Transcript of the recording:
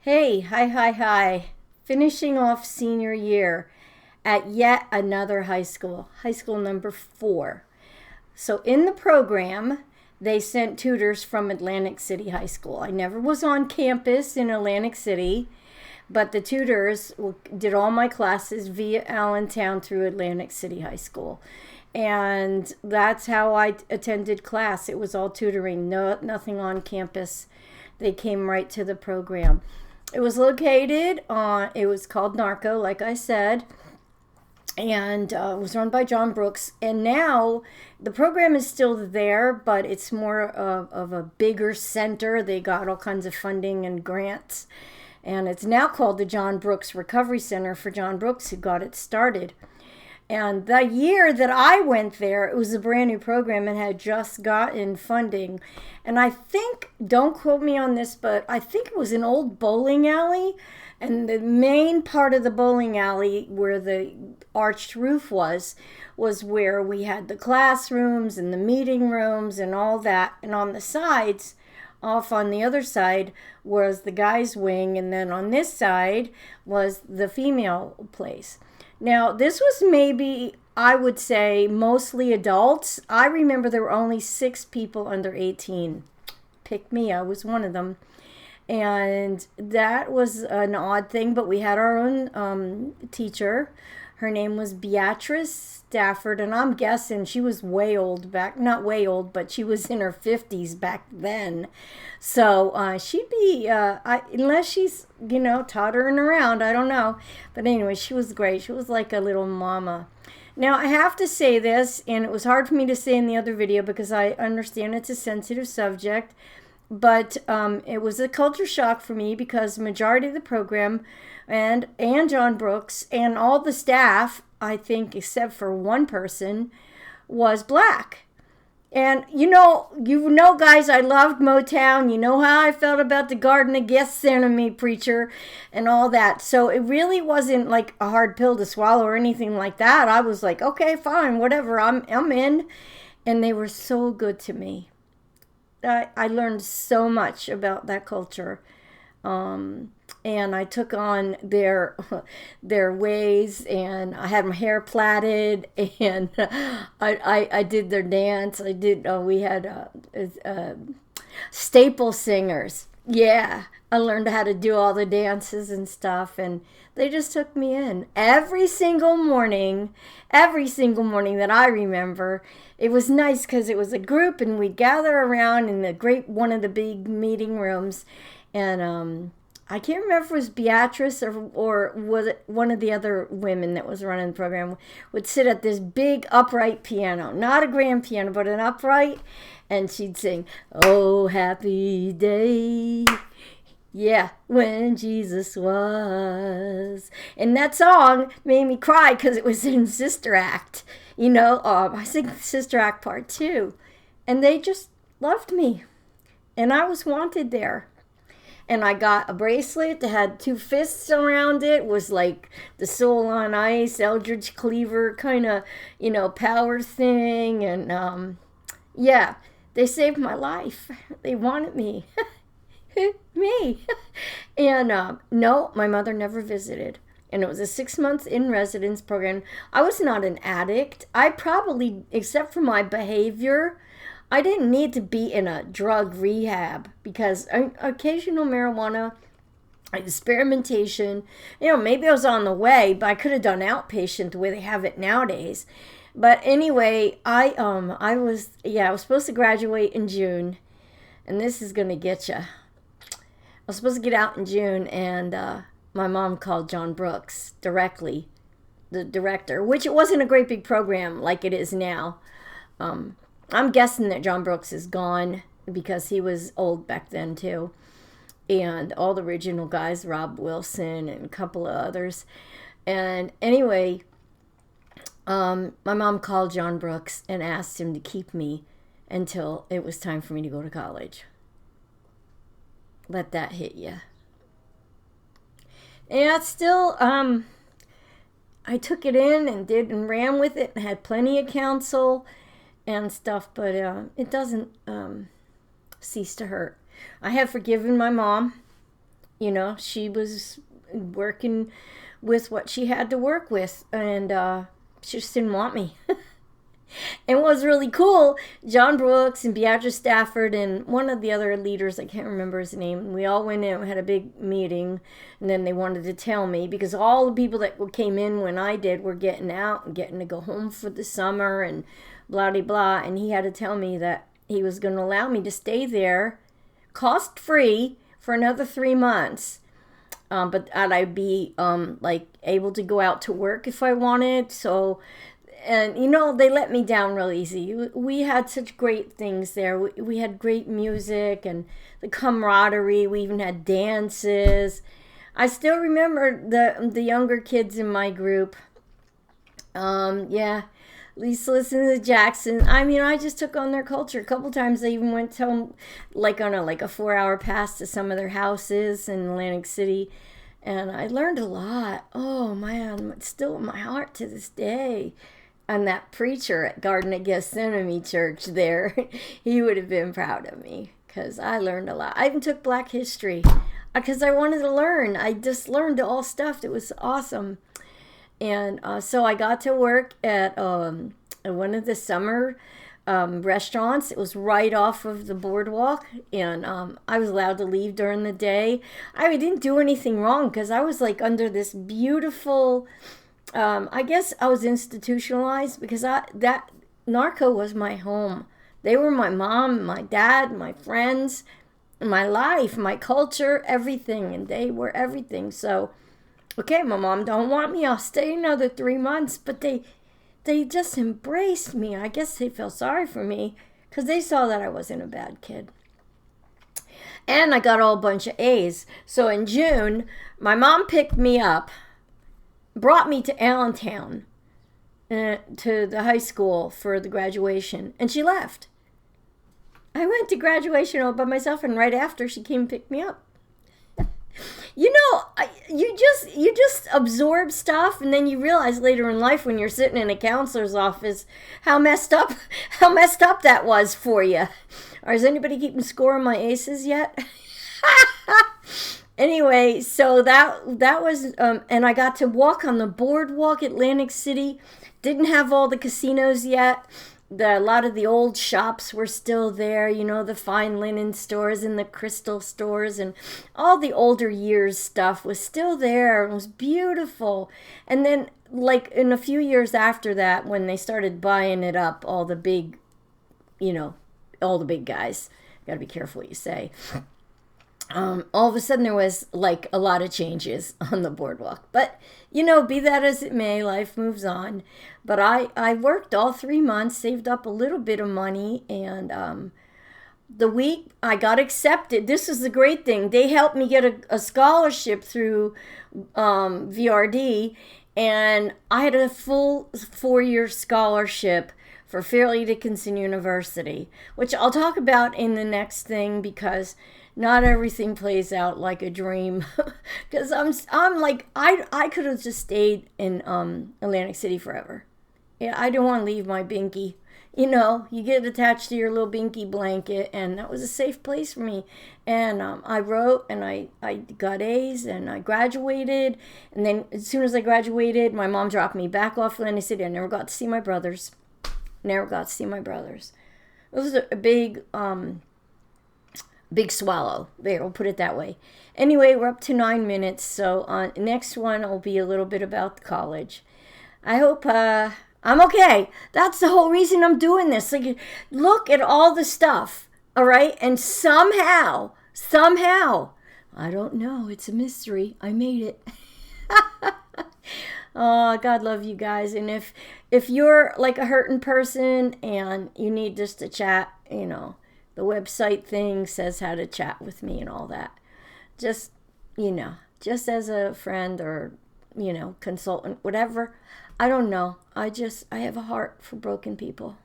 Hey, hi. Finishing off senior year at yet another high school number 4. So in the program, they sent tutors from Atlantic City High School. I never was on campus in Atlantic City, but the tutors did all my classes via Allentown through Atlantic City High School. And that's how I attended class. It was all tutoring, nothing on campus. They came right to the program. It was located on, it was called NARCO, like I said, and it was run by John Brooks. And now the program is still there, but it's more of a bigger center. They got all kinds of funding and grants. And it's now called the John Brooks Recovery Center for John Brooks, who got it started. And the year that I went there, it was a brand new program and had just gotten funding. And I think, don't quote me on this, but I think it was an old bowling alley. And the main part of the bowling alley where the arched roof was where we had the classrooms and the meeting rooms and all that. And on the sides, off on the other side, was the guys' wing. And then on this side was the female place. Now, this was maybe, I would say, mostly adults. I remember there were only 6 people under 18. Pick me, I was one of them. And that was an odd thing, but we had our own teacher. Her name was Beatrice Stafford, and I'm guessing she was way old back, not way old, but she was in her 50s back then. So she'd be, unless she's, tottering around, I don't know. But anyway, she was great. She was like a little mama. Now, I have to say this, and it was hard for me to say in the other video because I understand it's a sensitive subject, but it was a culture shock for me because the majority of the program and John Brooks and all the staff, I think except for one person, was black. And guys, I loved Motown. You know how I felt about the Garden of Gethsemane preacher and all that. So it really wasn't like a hard pill to swallow or anything like that. I was like, okay, fine, whatever, I'm in. And they were so good to me. I learned so much about that culture. And I took on their ways, and I had my hair plaited, and I did their dance. We had staple singers. Yeah, I learned how to do all the dances and stuff, and they just took me in every single morning that I remember. It was nice because it was a group, and we'd gather around in one of the big meeting rooms, and I can't remember if it was Beatrice or was it one of the other women that was running the program, would sit at this big upright piano, not a grand piano, but an upright, and she'd sing, "Oh, happy day, yeah, when Jesus was." And that song made me cry because it was in Sister Act. I sing Sister Act Part 2. And they just loved me. And I was wanted there. And I got a bracelet that had 2 fists around it. It was like the Soul on Ice, Eldridge Cleaver kind of, power thing. And yeah, they saved my life. They wanted me. Me. And no, my mother never visited. And it was a 6-month in residence program. I was not an addict. I probably, except for my behavior, I didn't need to be in a drug rehab because occasional marijuana, experimentation, maybe I was on the way, but I could have done outpatient the way they have it nowadays. But anyway, I was supposed to graduate in June, and this is going to get you. I was supposed to get out in June, and my mom called John Brooks directly, the director, which it wasn't a great big program like it is now. I'm guessing that John Brooks is gone because he was old back then too. And all the original guys, Rob Wilson and a couple of others. And anyway, my mom called John Brooks and asked him to keep me until it was time for me to go to college. Let that hit you. And still, I took it in and ran with it and had plenty of counsel and stuff, but it doesn't cease to hurt. I have forgiven my mom She was working with what she had to work with, and she just didn't want me. And what was really cool, John Brooks and Beatrice Stafford and one of the other leaders, I can't remember his name, we all went in and had a big meeting, and then they wanted to tell me, because all the people that came in when I did were getting out and getting to go home for the summer and blah, blah, blah, and he had to tell me that he was going to allow me to stay there cost-free for another 3 months. But I'd be able to go out to work if I wanted. So, and they let me down real easy. We had such great things there. We had great music and the camaraderie. We even had dances. I still remember the younger kids in my group. Yeah. Lisa listened to Jackson. I just took on their culture. A couple times I even went to them, on a 4-hour pass to some of their houses in Atlantic City. And I learned a lot. Oh, man, it's still in my heart to this day. And that preacher at Garden of Gethsemane church there, he would have been proud of me because I learned a lot. I even took Black history because I wanted to learn. I just learned all stuff that was awesome. And so I got to work at one of the summer restaurants. It was right off of the boardwalk, and I was allowed to leave during the day. I didn't do anything wrong because I was under this beautiful, I guess I was institutionalized because that NARCO was my home. They were my mom, my dad, my friends, my life, my culture, everything, and they were everything. So okay, my mom don't want me. I'll stay another 3 months. But they just embraced me. I guess they felt sorry for me because they saw that I wasn't a bad kid. And I got a whole bunch of A's. So in June, my mom picked me up, brought me to Allentown, to the high school for the graduation, and she left. I went to graduation all by myself, and right after, she came and picked me up. You just absorb stuff, and then you realize later in life when you're sitting in a counselor's office how messed up that was for you. Or is anybody keeping score on my aces yet? Anyway, so that was and I got to walk on the boardwalk at Atlantic City. Didn't have all the casinos yet. A lot of the old shops were still there, the fine linen stores and the crystal stores and all the older years stuff was still there. It was beautiful. And then in a few years after that, when they started buying it up, all the big guys, gotta be careful what you say. All of a sudden there was a lot of changes on the boardwalk. But, be that as it may, life moves on. But I worked all 3 months, saved up a little bit of money, and the week I got accepted, this is the great thing. They helped me get a scholarship through VRD, and I had a full 4-year scholarship for Fairleigh Dickinson University, which I'll talk about in the next thing because not everything plays out like a dream. Because I could have just stayed in Atlantic City forever. Yeah, I don't want to leave my binky. You get attached to your little binky blanket, and that was a safe place for me. And I wrote, and I got A's, and I graduated. And then as soon as I graduated, my mom dropped me back off Atlantic City. I never got to see my brothers. It was a big swallow. There, we'll put it that way. Anyway, we're up to 9 minutes, so next one will be a little bit about college. I hope I'm okay. That's the whole reason I'm doing this. Look at all the stuff, all right? And somehow, I don't know, it's a mystery, I made it. Oh, God love you guys. And if you're a hurting person and you need just to chat, the website thing says how to chat with me and all that. Just as a friend or, consultant, whatever. I don't know. I have a heart for broken people.